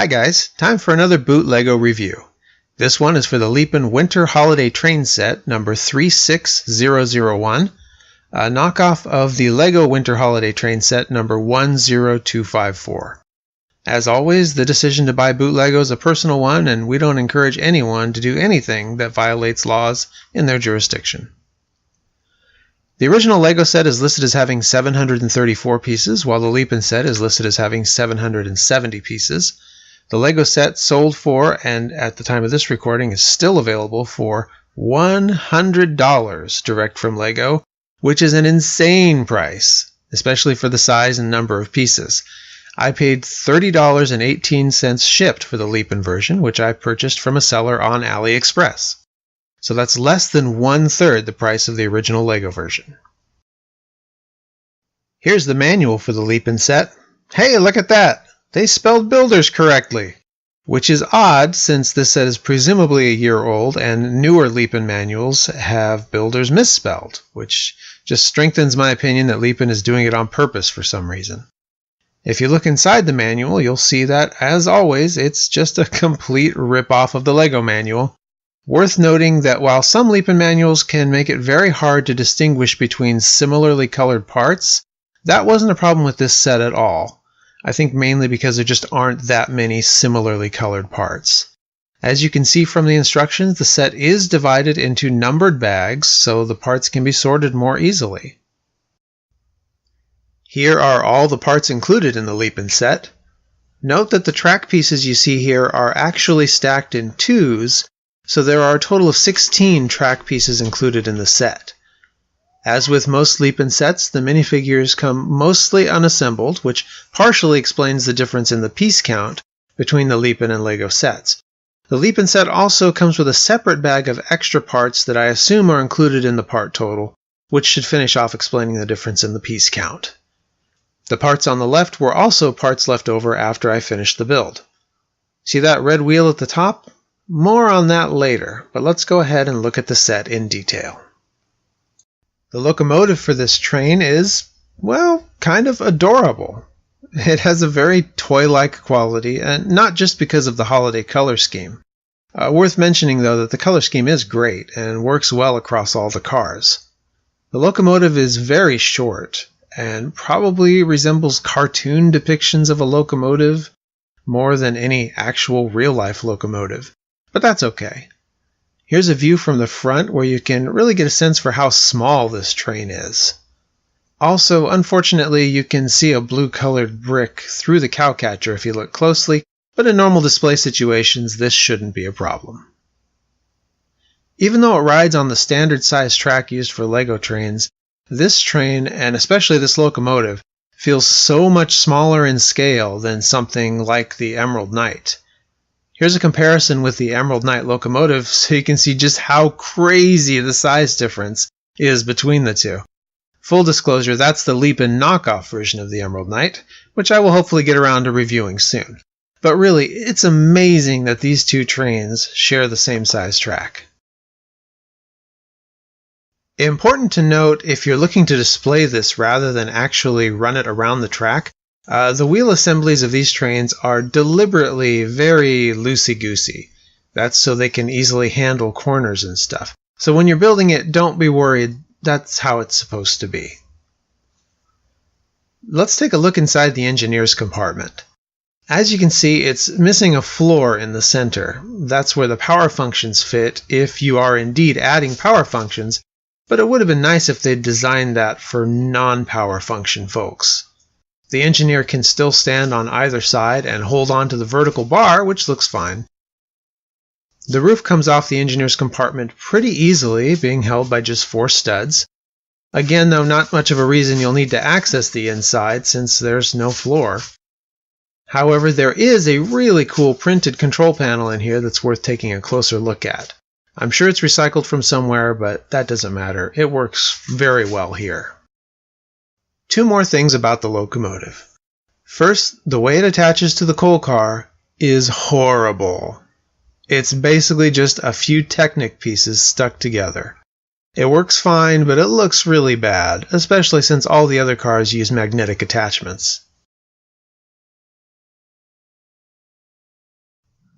Hi guys, time for another BOOTLEGO review. This one is for the Lepin Winter Holiday Train Set number 36001, a knockoff of the LEGO Winter Holiday Train Set number 10254. As always, the decision to buy BOOTLEGO is a personal one, and we don't encourage anyone to do anything that violates laws in their jurisdiction. The original LEGO set is listed as having 734 pieces, while the Lepin set is listed as having 770 pieces. The LEGO set sold for, and at the time of this recording is still available for, $100 direct from LEGO, which is an insane price, especially for the size and number of pieces. I paid $30.18 shipped for the Lepin version, which I purchased from a seller on AliExpress. So that's less than 1/3 the price of the original LEGO version. Here's the manual for the Lepin set. Hey, look at that! They spelled builders correctly, which is odd since this set is presumably a year old and newer Lepin manuals have builders misspelled, which just strengthens my opinion that Lepin is doing it on purpose for some reason. If you look inside the manual, you'll see that, as always, it's just a complete rip-off of the LEGO manual. Worth noting that while some Lepin manuals can make it very hard to distinguish between similarly colored parts, that wasn't a problem with this set at all. I think mainly because there just aren't that many similarly colored parts. As you can see from the instructions, the set is divided into numbered bags so the parts can be sorted more easily. Here are all the parts included in the Lepin set. Note that the track pieces you see here are actually stacked in twos, so there are a total of 16 track pieces included in the set. As with most Lepin sets, the minifigures come mostly unassembled, which partially explains the difference in the piece count between the Lepin and LEGO sets. The Lepin set also comes with a separate bag of extra parts that I assume are included in the part total, which should finish off explaining the difference in the piece count. The parts on the left were also parts left over after I finished the build. See that red wheel at the top? More on that later, but let's go ahead and look at the set in detail. The locomotive for this train is, well, kind of adorable. It has a very toy-like quality, and not just because of the holiday color scheme. Worth mentioning, though, that the color scheme is great and works well across all the cars. The locomotive is very short, and probably resembles cartoon depictions of a locomotive more than any actual real-life locomotive. But that's okay. Here's a view from the front where you can really get a sense for how small this train is. Also, unfortunately, you can see a blue-colored brick through the cowcatcher if you look closely, but in normal display situations, this shouldn't be a problem. Even though it rides on the standard size track used for LEGO trains, this train, and especially this locomotive, feels so much smaller in scale than something like the Emerald Knight. Here's a comparison with the Emerald Knight locomotive so you can see just how crazy the size difference is between the two. Full disclosure, that's the Lepin knockoff version of the Emerald Knight, which I will hopefully get around to reviewing soon. But really, it's amazing that these two trains share the same size track. Important to note, if you're looking to display this rather than actually run it around the track, the wheel assemblies of these trains are deliberately very loosey-goosey. That's so they can easily handle corners and stuff. So when you're building it, don't be worried. That's how it's supposed to be. Let's take a look inside the engineer's compartment. As you can see, it's missing a floor in the center. That's where the power functions fit if you are indeed adding power functions, but it would have been nice if they'd designed that for non-power function folks. The engineer can still stand on either side and hold on to the vertical bar, which looks fine. The roof comes off the engineer's compartment pretty easily, being held by just 4 studs. Again, though, not much of a reason you'll need to access the inside since there's no floor. However, there is a really cool printed control panel in here that's worth taking a closer look at. I'm sure it's recycled from somewhere, but that doesn't matter. It works very well here. 2 more things about the locomotive. First, the way it attaches to the coal car is horrible. It's basically just a few Technic pieces stuck together. It works fine, but it looks really bad, especially since all the other cars use magnetic attachments.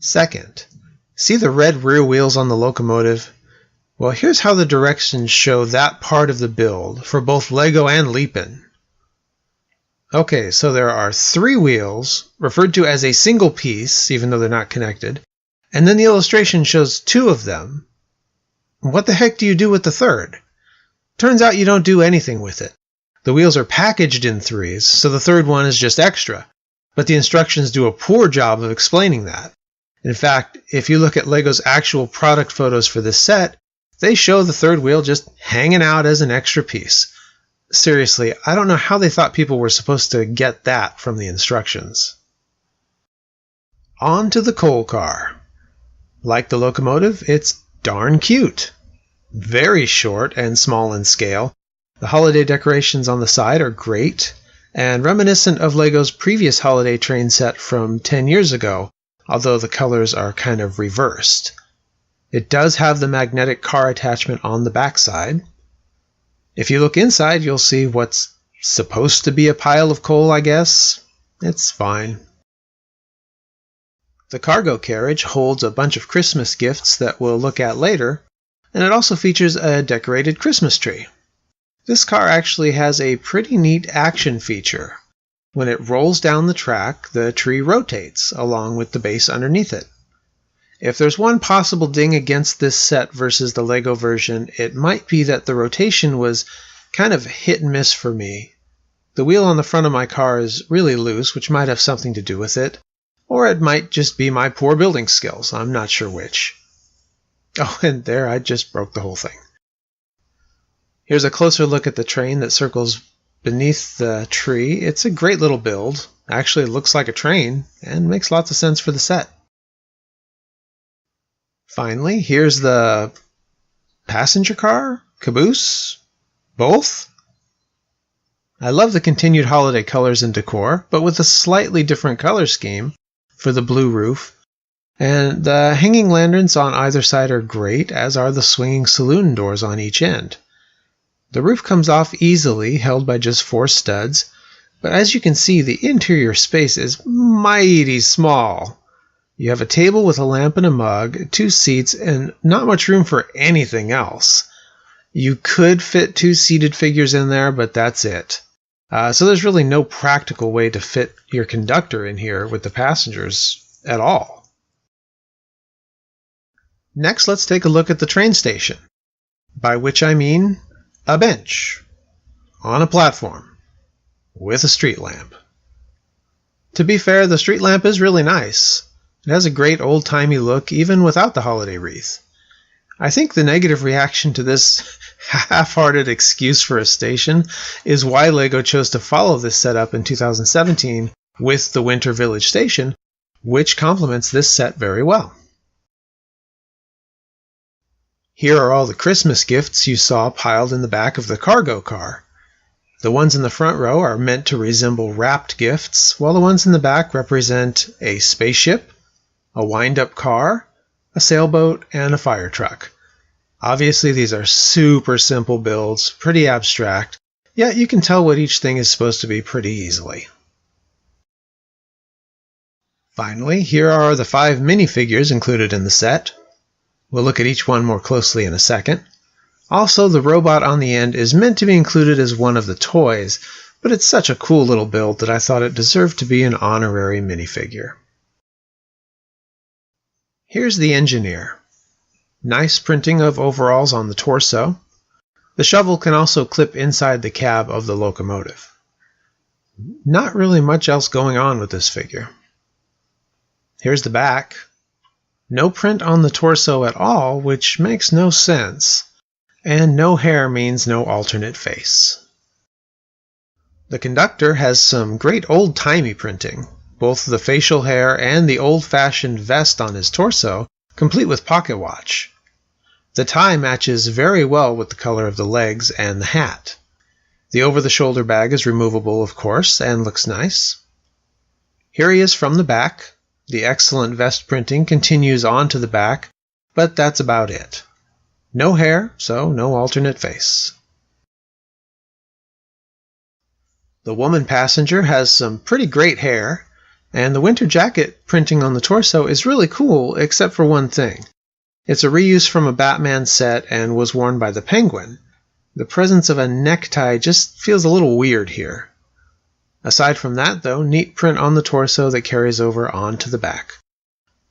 Second, see the red rear wheels on the locomotive? Well, here's how the directions show that part of the build for both LEGO and Lepin. Okay, so there are 3 wheels, referred to as a single piece, even though they're not connected, and then the illustration shows 2 of them. What the heck do you do with the third? Turns out you don't do anything with it. The wheels are packaged in 3s, so the third one is just extra, but the instructions do a poor job of explaining that. In fact, if you look at LEGO's actual product photos for this set, they show the third wheel just hanging out as an extra piece. Seriously, I don't know how they thought people were supposed to get that from the instructions. On to the coal car. Like the locomotive, it's darn cute. Very short and small in scale. The holiday decorations on the side are great, and reminiscent of LEGO's previous holiday train set from 10 years ago, although the colors are kind of reversed. It does have the magnetic car attachment on the backside. If you look inside, you'll see what's supposed to be a pile of coal, I guess. It's fine. The cargo carriage holds a bunch of Christmas gifts that we'll look at later, and it also features a decorated Christmas tree. This car actually has a pretty neat action feature. When it rolls down the track, the tree rotates along with the base underneath it. If there's one possible ding against this set versus the LEGO version, it might be that the rotation was kind of hit and miss for me. The wheel on the front of my car is really loose, which might have something to do with it, or it might just be my poor building skills. I'm not sure which. Oh, and there I just broke the whole thing. Here's a closer look at the train that circles beneath the tree. It's a great little build. Actually, it looks like a train and makes lots of sense for the set. Finally, here's the passenger car, caboose, both. I love the continued holiday colors and decor, but with a slightly different color scheme for the blue roof. And the hanging lanterns on either side are great, as are the swinging saloon doors on each end. The roof comes off easily, held by just 4 studs, but as you can see, the interior space is mighty small. You have a table with a lamp and a mug, 2 seats, and not much room for anything else. You could fit 2 seated figures in there, but that's it. So there's really no practical way to fit your conductor in here with the passengers at all. Next, let's take a look at the train station, by which I mean a bench on a platform with a street lamp. To be fair, the street lamp is really nice. It has a great old-timey look even without the holiday wreath. I think the negative reaction to this half-hearted excuse for a station is why LEGO chose to follow this setup in 2017 with the Winter Village station, which complements this set very well. Here are all the Christmas gifts you saw piled in the back of the cargo car. The ones in the front row are meant to resemble wrapped gifts, while the ones in the back represent a spaceship, a wind-up car, a sailboat, and a fire truck. Obviously, these are super simple builds, pretty abstract, yet you can tell what each thing is supposed to be pretty easily. Finally, here are the 5 minifigures included in the set. We'll look at each one more closely in a second. Also, the robot on the end is meant to be included as one of the toys, but it's such a cool little build that I thought it deserved to be an honorary minifigure. Here's the engineer. Nice printing of overalls on the torso. The shovel can also clip inside the cab of the locomotive. Not really much else going on with this figure. Here's the back. No print on the torso at all, which makes no sense. And no hair means no alternate face. The conductor has some great old-timey printing. Both the facial hair and the old-fashioned vest on his torso, complete with pocket watch. The tie matches very well with the color of the legs and the hat. The over-the-shoulder bag is removable, of course, and looks nice. Here he is from the back. The excellent vest printing continues on to the back, but that's about it. No hair, so no alternate face. The woman passenger has some pretty great hair. And the winter jacket printing on the torso is really cool, except for one thing. It's a reuse from a Batman set and was worn by the Penguin. The presence of a necktie just feels a little weird here. Aside from that, though, neat print on the torso that carries over onto the back.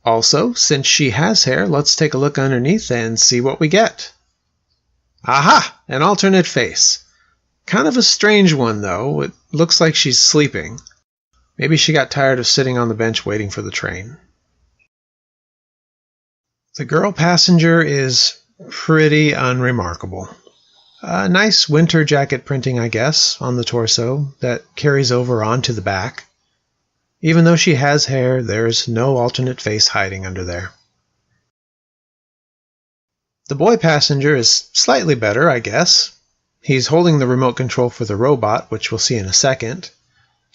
Also, since she has hair, let's take a look underneath and see what we get. Aha! An alternate face. Kind of a strange one, though. It looks like she's sleeping. Maybe she got tired of sitting on the bench waiting for the train. The girl passenger is pretty unremarkable. A nice winter jacket printing, I guess, on the torso that carries over onto the back. Even though she has hair, there's no alternate face hiding under there. The boy passenger is slightly better, I guess. He's holding the remote control for the robot, which we'll see in a second.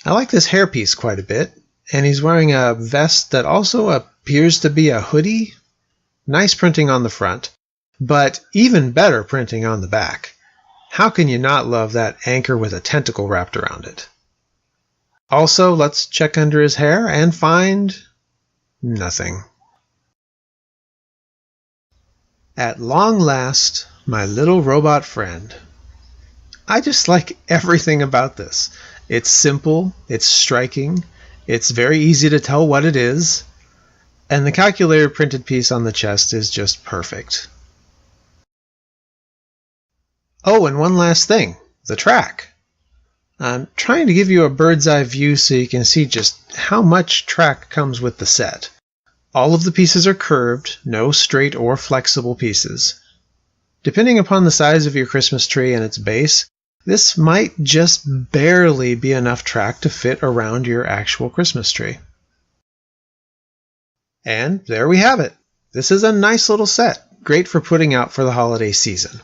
I like this hairpiece quite a bit, and he's wearing a vest that also appears to be a hoodie. Nice printing on the front, but even better printing on the back. How can you not love that anchor with a tentacle wrapped around it? Also, let's check under his hair and find nothing. At long last, my little robot friend. I just like everything about this. It's simple, it's striking, it's very easy to tell what it is, and the calculator printed piece on the chest is just perfect. Oh, and one last thing, the track. I'm trying to give you a bird's eye view so you can see just how much track comes with the set. All of the pieces are curved, no straight or flexible pieces. Depending upon the size of your Christmas tree and its base, this might just barely be enough track to fit around your actual Christmas tree. And there we have it. This is a nice little set, great for putting out for the holiday season.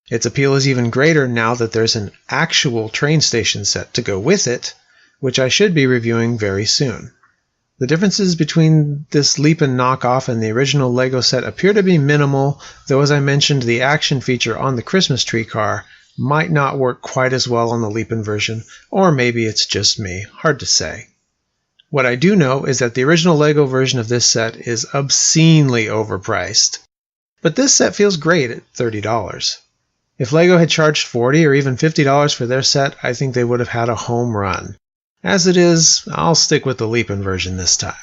Its appeal is even greater now that there's an actual train station set to go with it, which I should be reviewing very soon. The differences between this Lepin knockoff and the original LEGO set appear to be minimal, though as I mentioned, the action feature on the Christmas tree car might not work quite as well on the Lepin version, or maybe it's just me, hard to say. What I do know is that the original LEGO version of this set is obscenely overpriced, but this set feels great at $30. If LEGO had charged $40 or even $50 for their set, I think they would have had a home run. As it is, I'll stick with the Lepin version this time.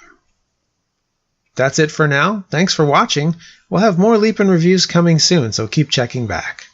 That's it for now. Thanks for watching. We'll have more Lepin reviews coming soon, so keep checking back.